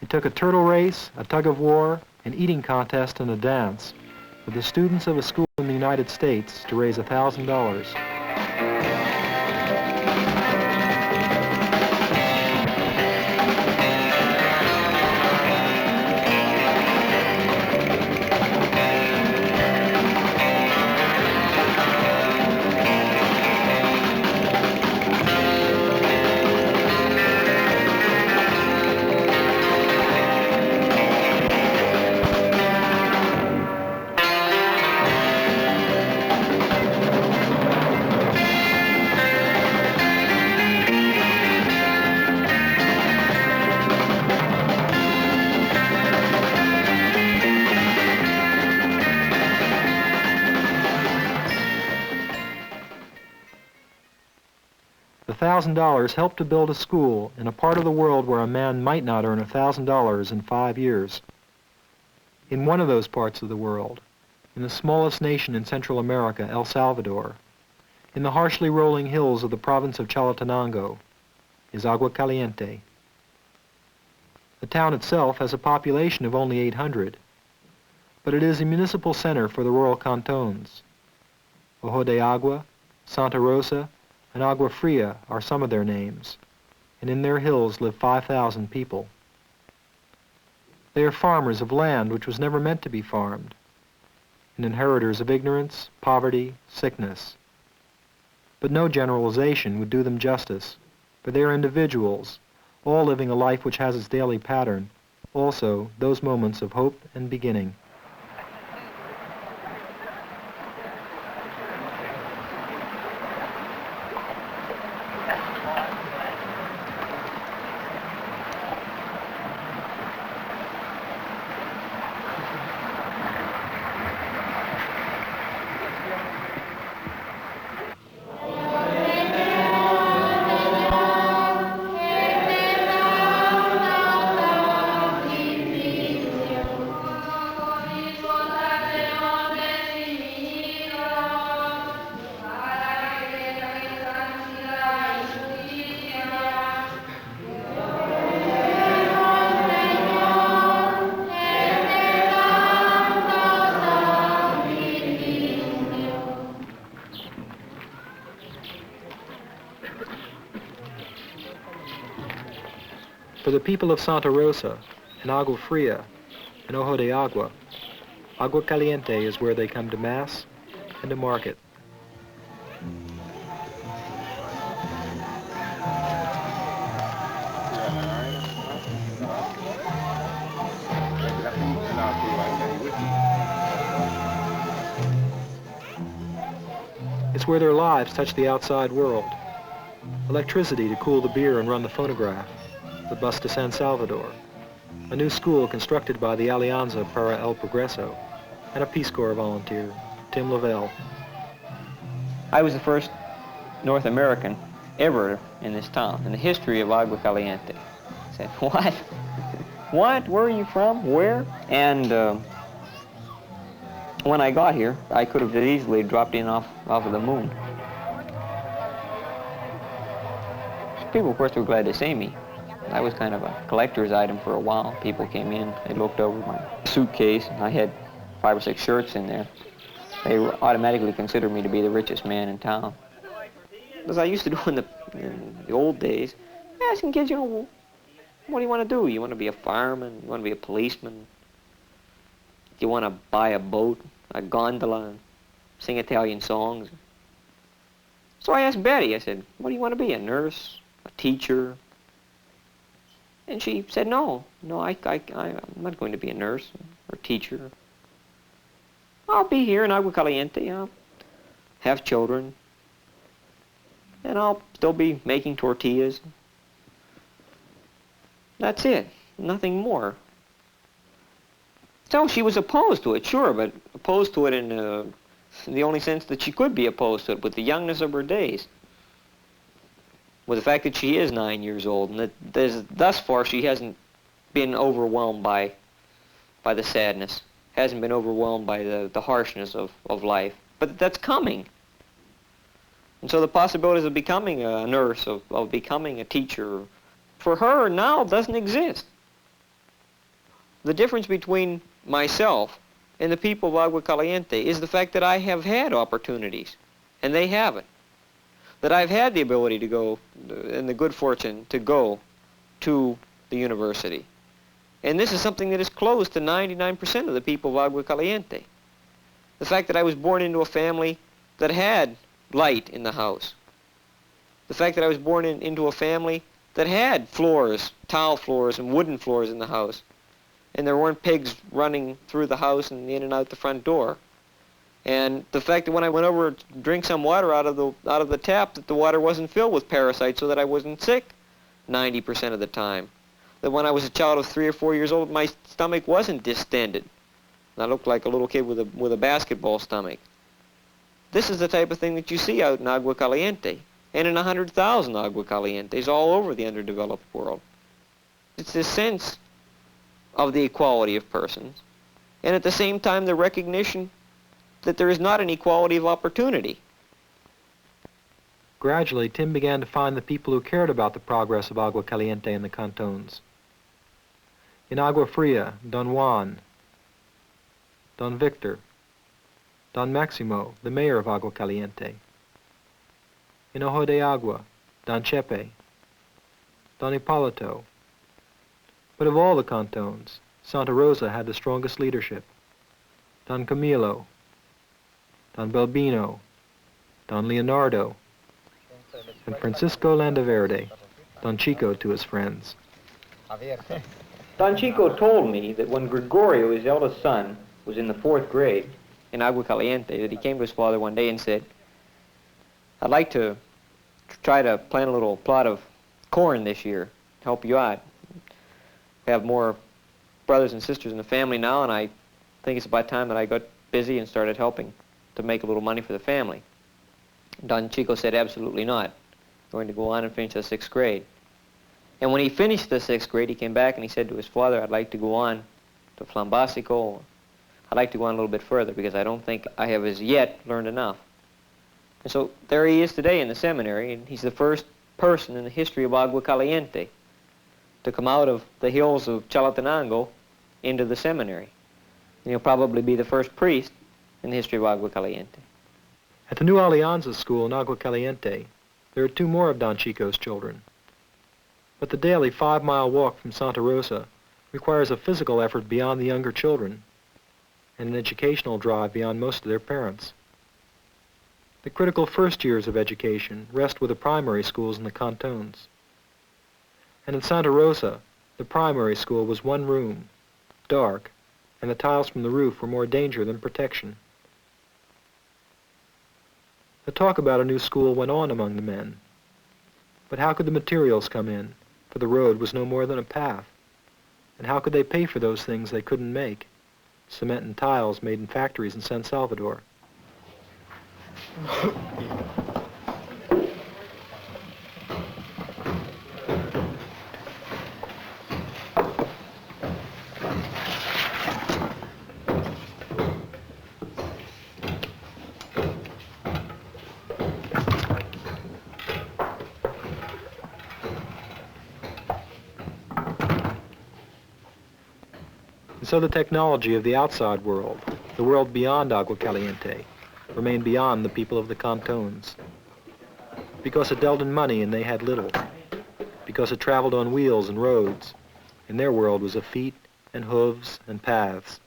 took a turtle race, a tug of war, an eating contest, and a dance with the students of a school in the United States to raise $1,000. The $1,000 helped to build a school in a part of the world where a man might not earn $1,000 in 5 years. In one of those parts of the world, in the smallest nation in Central America, El Salvador, in the harshly rolling hills of the province of Chelatenango, is Agua Caliente. The town itself has a population of only 800, but it is a municipal center for the rural cantons. Ojo de Agua, Santa Rosa, and Agua Fria are some of their names, and in their hills live 5,000 people. They are farmers of land which was never meant to be farmed, and inheritors of ignorance, poverty, sickness. But no generalization would do them justice, for they are individuals, all living a life which has its daily pattern, also those moments of hope and beginning. For the people of Santa Rosa, and Agua Fria, and Ojo de Agua, Agua Caliente is where they come to Mass and to market. It's where their lives touch the outside world. Electricity to cool the beer and run the phonograph, the bus to San Salvador, a new school constructed by the Alianza para el Progreso, and a Peace Corps volunteer, Tim Lavelle. I was the first North American ever in this town, in the history of Agua Caliente. I said, what? What? Where are you from? Where? And when I got here, I could have easily dropped in off of the moon. People, of course, were glad to see me. I was kind of a collector's item for a while. People came in, they looked over my suitcase, and I had 5 or 6 shirts in there. They automatically considered me to be the richest man in town. As I used to do in the old days, asking kids, you know, what do you want to do? You want to be a fireman? You want to be a policeman? Do you want to buy a boat, a gondola, and sing Italian songs? So I asked Betty, I said, what do you want to be, a nurse, a teacher? And she said, no, I'm not going to be a nurse or teacher. I'll be here in Agua Caliente. I'll have children. And I'll still be making tortillas. That's it, nothing more. So she was opposed to it, sure, but opposed to it in the only sense that she could be opposed to it, with the youngness of her days. With the fact that she is 9 years old, and that thus far she hasn't been overwhelmed by the sadness, hasn't been overwhelmed by the harshness of life. But that's coming. And so the possibilities of becoming a nurse, of becoming a teacher, for her now doesn't exist. The difference between myself and the people of Agua Caliente is the fact that I have had opportunities, and they haven't. That I've had the ability to go, and the good fortune to go to the university. And this is something that is close to 99% of the people of Agua Caliente. The fact that I was born into a family that had light in the house. The fact that I was born into a family that had floors, tile floors and wooden floors in the house. And there weren't pigs running through the house and in and out the front door. And the fact that when I went over to drink some water out of the tap, that the water wasn't filled with parasites so that I wasn't sick 90% of the time. That when I was a child of 3 or 4 years old, my stomach wasn't distended. I looked like a little kid with a basketball stomach. This is the type of thing that you see out in Agua Caliente, and in 100,000 Agua Calientes all over the underdeveloped world. It's this sense of the equality of persons, and at the same time the recognition that there is not an equality of opportunity. Gradually, Tim began to find the people who cared about the progress of Agua Caliente in the cantons. In Agua Fria, Don Juan, Don Victor, Don Maximo, the mayor of Agua Caliente. In Ojo de Agua, Don Chepe, Don Hipólito. But of all the cantons, Santa Rosa had the strongest leadership. Don Camilo, Don Balbino, Don Leonardo, and Francisco Landaverde, Don Chico to his friends. Don Chico told me that when Gregorio, his eldest son, was in the 4th grade in Agua Caliente, that he came to his father one day and said, "I'd like to try to plant a little plot of corn this year, help you out. We have more brothers and sisters in the family now, and I think it's about time that I got busy and started helping to make a little money for the family." Don Chico said, "Absolutely not. I'm going to go on and finish the 6th grade. And when he finished the 6th grade, he came back and he said to his father, "I'd like to go on to Flambasico. I'd like to go on a little bit further because I don't think I have as yet learned enough." And so there he is today in the seminary, and he's the first person in the history of Agua Caliente to come out of the hills of Chelatenango into the seminary. And he'll probably be the first priest in the history of Agua Caliente. At the New Alianza School in Agua Caliente, there are 2 more of Don Chico's children. But the daily 5-mile walk from Santa Rosa requires a physical effort beyond the younger children and an educational drive beyond most of their parents. The critical first years of education rest with the primary schools in the cantons. And in Santa Rosa, the primary school was 1 room, dark, and the tiles from the roof were more danger than protection. The talk about a new school went on among the men. But how could the materials come in? For the road was no more than a path. And how could they pay for those things they couldn't make? Cement and tiles made in factories in San Salvador. So the technology of the outside world, the world beyond Agua Caliente, remained beyond the people of the cantons. Because it dealt in money and they had little. Because it traveled on wheels and roads, and their world was of feet and hooves and paths.